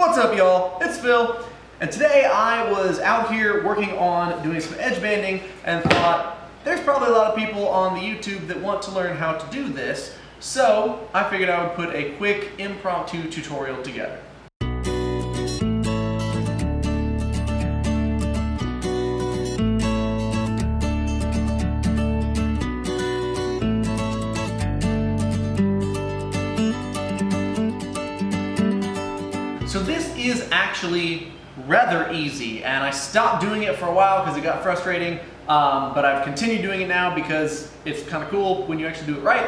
What's up, y'all? It's Phil, and today I was out here working on doing some edge banding and thought there's probably a lot of people on the YouTube that want to learn how to do this, so I figured I would put a quick impromptu tutorial together. So this is actually rather easy, and I stopped doing it for a while because it got frustrating, but I've continued doing it now because it's kind of cool when you actually do it right.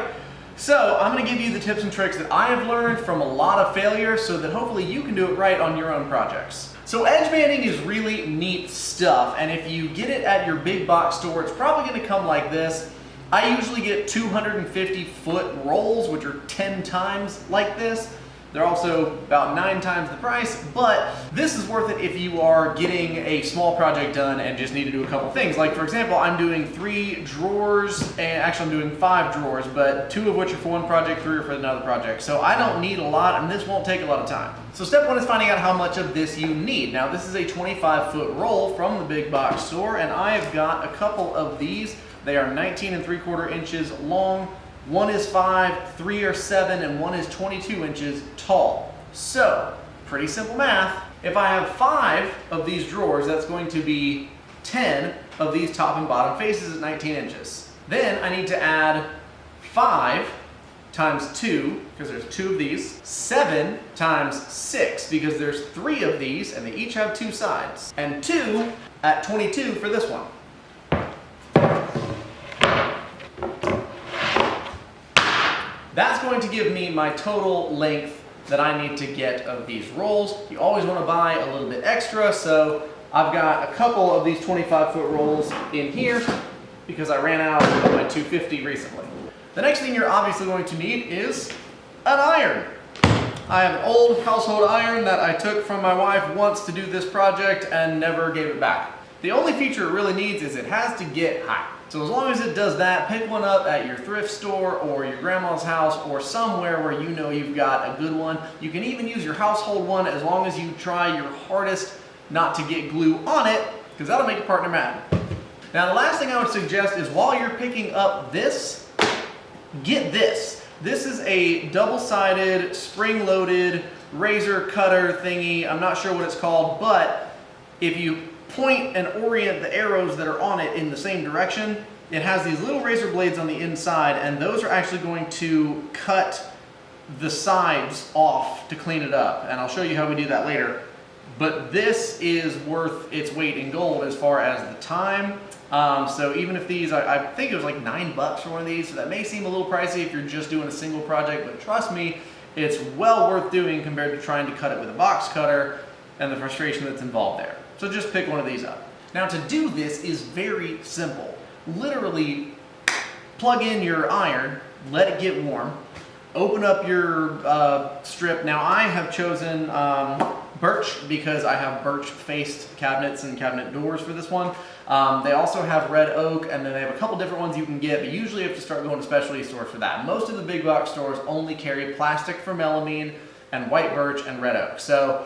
So I'm going to give you the tips and tricks that I have learned from a lot of failure so that hopefully you can do it right on your own projects. So edge banding is really neat stuff, and if you get it at your big box store, it's probably going to come like this. I usually get 250-foot rolls, which are 10 times like this. They're also about 9 times the price, but this is worth it if you are getting a small project done and just need to do a couple things. Like, for example, I'm doing 3 drawers, and actually I'm doing 5 drawers, but 2 of which are for one project, 3 are for another project. So I don't need a lot, and this won't take a lot of time. So step 1 is finding out how much of this you need. Now, this is a 25-foot roll from the big box store, and I have got a couple of these. They are 19 3/4 inches long. 1 is 5, 3 are 7, and 1 is 22 inches tall. So, pretty simple math. If I have 5 of these drawers, that's going to be 10 of these top and bottom faces at 19 inches. Then I need to add 5 times 2, because there's 2 of these, 7 times 6, because there's 3 of these, and they each have 2 sides, and 2 at 22 for this one. That's going to give me my total length that I need to get of these rolls. You always want to buy a little bit extra, so I've got a couple of these 25-foot rolls in here because I ran out of my 250 recently. The next thing you're obviously going to need is an iron. I have an old household iron that I took from my wife once to do this project and never gave it back. The only feature it really needs is it has to get hot. So as long as it does that, pick one up at your thrift store or your grandma's house or somewhere where you know you've got a good one. You can even use your household one as long as you try your hardest not to get glue on it, because that'll make your partner mad. Now the last thing I would suggest is while you're picking up this, get this. This is a double-sided, spring-loaded razor cutter thingy. I'm not sure what it's called, but if you point and orient the arrows that are on it in the same direction, it has these little razor blades on the inside, and those are actually going to cut the sides off to clean it up, and I'll show you how we do that later. But this is worth its weight in gold as far as the time. So even if these, I think it was like $9 for one of these, so that may seem a little pricey if you're just doing a single project, but trust me, it's well worth doing compared to trying to cut it with a box cutter and the frustration that's involved there. So just pick one of these up. Now to do this is very simple. Literally plug in your iron, let it get warm, open up your strip. Now I have chosen birch because I have birch faced cabinets and cabinet doors for this one. They also have red oak, and then they have a couple different ones you can get, but usually you have to start going to specialty stores for that. Most of the big box stores only carry plastic for melamine and white birch and red oak. So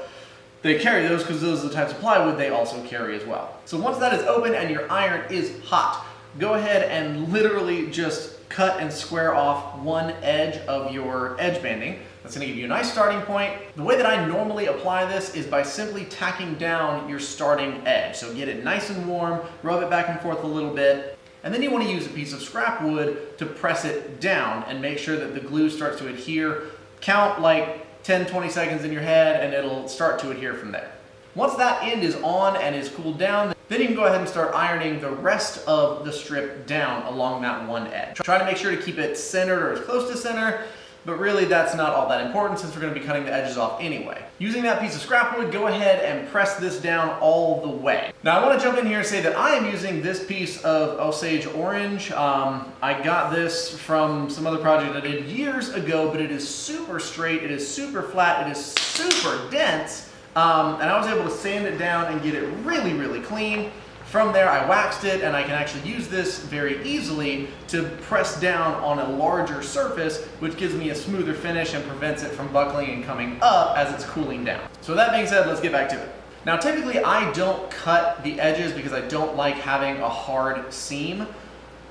they carry those because those are the types of plywood they also carry as well. So once that is open and your iron is hot, go ahead and literally just cut and square off one edge of your edge banding. That's going to give you a nice starting point. The way that I normally apply this is by simply tacking down your starting edge. So get it nice and warm, rub it back and forth a little bit, and then you want to use a piece of scrap wood to press it down and make sure that the glue starts to adhere. Count like 10-20 seconds in your head and it'll start to adhere from there. Once that end is on and is cooled down, then you can go ahead and start ironing the rest of the strip down along that one edge. Try to make sure to keep it centered or as close to center, but really that's not all that important since we're going to be cutting the edges off anyway. Using that piece of scrap wood, go ahead and press this down all the way. Now I want to jump in here and say that I am using this piece of Osage orange. I got this from some other project I did years ago, but it is super straight, it is super flat, it is super dense, and I was able to sand it down and get it really, really clean. From there, I waxed it, and I can actually use this very easily to press down on a larger surface, which gives me a smoother finish and prevents it from buckling and coming up as it's cooling down. So with that being said, let's get back to it. Now, typically I don't cut the edges because I don't like having a hard seam.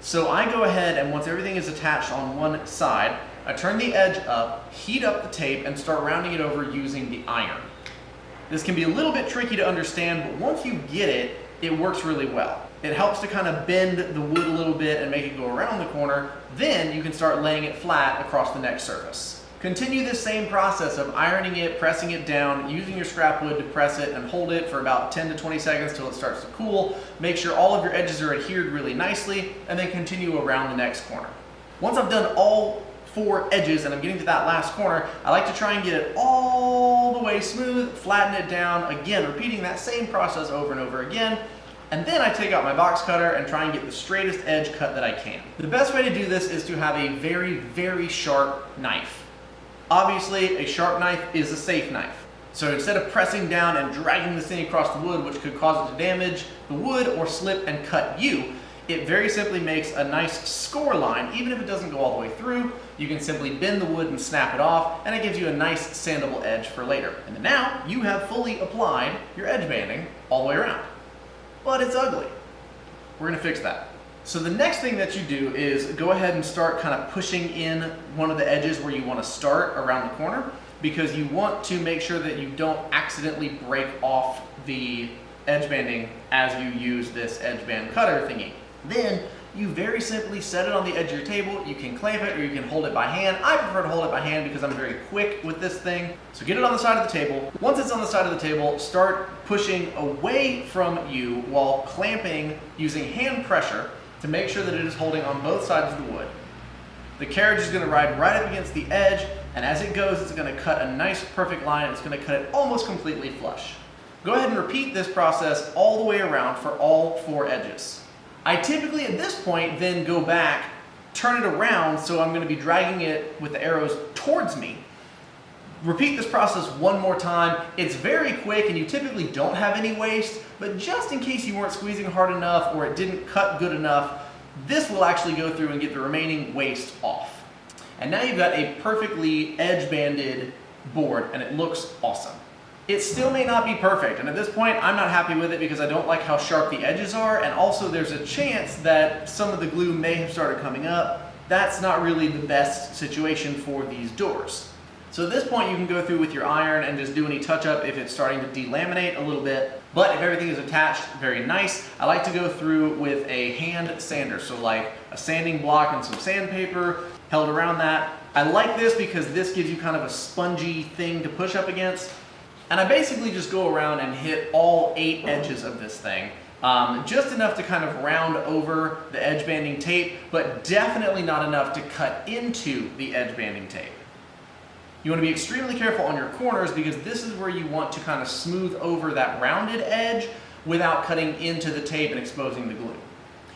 So I go ahead and once everything is attached on one side, I turn the edge up, heat up the tape, and start rounding it over using the iron. This can be a little bit tricky to understand, but once you get it, it works really well. It helps to kind of bend the wood a little bit and make it go around the corner. Then you can start laying it flat across the next surface. Continue this same process of ironing it, pressing it down, using your scrap wood to press it and hold it for about 10 to 20 seconds till it starts to cool. Make sure all of your edges are adhered really nicely, and then continue around the next corner. Once I've done all 4 edges and I'm getting to that last corner, I like to try and get it all the way smooth, flatten it down, again repeating that same process over and over again, and then I take out my box cutter and try and get the straightest edge cut that I can. The best way to do this is to have a very, very sharp knife. Obviously, a sharp knife is a safe knife. So instead of pressing down and dragging this thing across the wood, which could cause it to damage the wood or slip and cut you, it very simply makes a nice score line. Even if it doesn't go all the way through, you can simply bend the wood and snap it off, and it gives you a nice sandable edge for later. And then now you have fully applied your edge banding all the way around. But it's ugly. We're gonna fix that. So the next thing that you do is go ahead and start kind of pushing in one of the edges where you want to start around the corner, because you want to make sure that you don't accidentally break off the edge banding as you use this edge band cutter thingy. Then you very simply set it on the edge of your table. You can clamp it or you can hold it by hand. I prefer to hold it by hand because I'm very quick with this thing. So get it on the side of the table. Once it's on the side of the table, start pushing away from you while clamping using hand pressure to make sure that it is holding on both sides of the wood. The carriage is going to ride right up against the edge, and as it goes, it's going to cut a nice perfect line. It's going to cut it almost completely flush. Go ahead and repeat this process all the way around for all 4 edges. I typically at this point then go back, turn it around, so I'm going to be dragging it with the arrows towards me. Repeat this process one more time. It's very quick and you typically don't have any waste, but just in case you weren't squeezing hard enough or it didn't cut good enough, this will actually go through and get the remaining waste off. And now you've got a perfectly edge banded board and it looks awesome. It still may not be perfect, and at this point I'm not happy with it because I don't like how sharp the edges are, and also there's a chance that some of the glue may have started coming up. That's not really the best situation for these doors. So at this point you can go through with your iron and just do any touch up if it's starting to delaminate a little bit. But if everything is attached very nice, I like to go through with a hand sander. So like a sanding block and some sandpaper held around that. I like this because this gives you kind of a spongy thing to push up against. And I basically just go around and hit all 8 edges of this thing. Just enough to kind of round over the edge banding tape, but definitely not enough to cut into the edge banding tape. You want to be extremely careful on your corners because this is where you want to kind of smooth over that rounded edge without cutting into the tape and exposing the glue.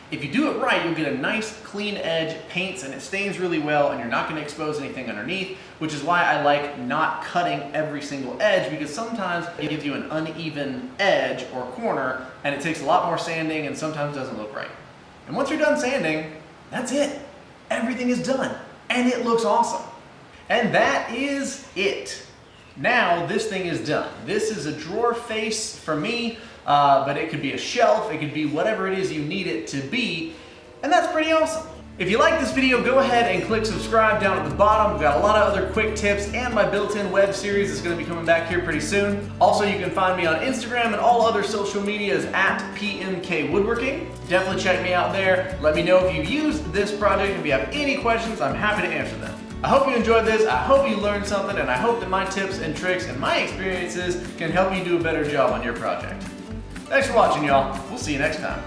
If you do it right, you'll get a nice clean edge, paints, and it stains really well, and you're not going to expose anything underneath, which is why I like not cutting every single edge, because sometimes it gives you an uneven edge or corner, and it takes a lot more sanding and sometimes doesn't look right. And once you're done sanding, that's it. Everything is done, and it looks awesome. And that is it. Now this thing is done. This is a drawer face for me. But it could be a shelf, it could be whatever it is you need it to be, and that's pretty awesome. If you like this video, go ahead and click subscribe down at the bottom. We've got a lot of other quick tips, and my built-in web series is going to be coming back here pretty soon. Also, you can find me on Instagram and all other social medias at PMK Woodworking. Definitely check me out there. Let me know if you've used this project. If you have any questions, I'm happy to answer them. I hope you enjoyed this, I hope you learned something, and I hope that my tips and tricks and my experiences can help you do a better job on your project. Thanks for watching, y'all. We'll see you next time.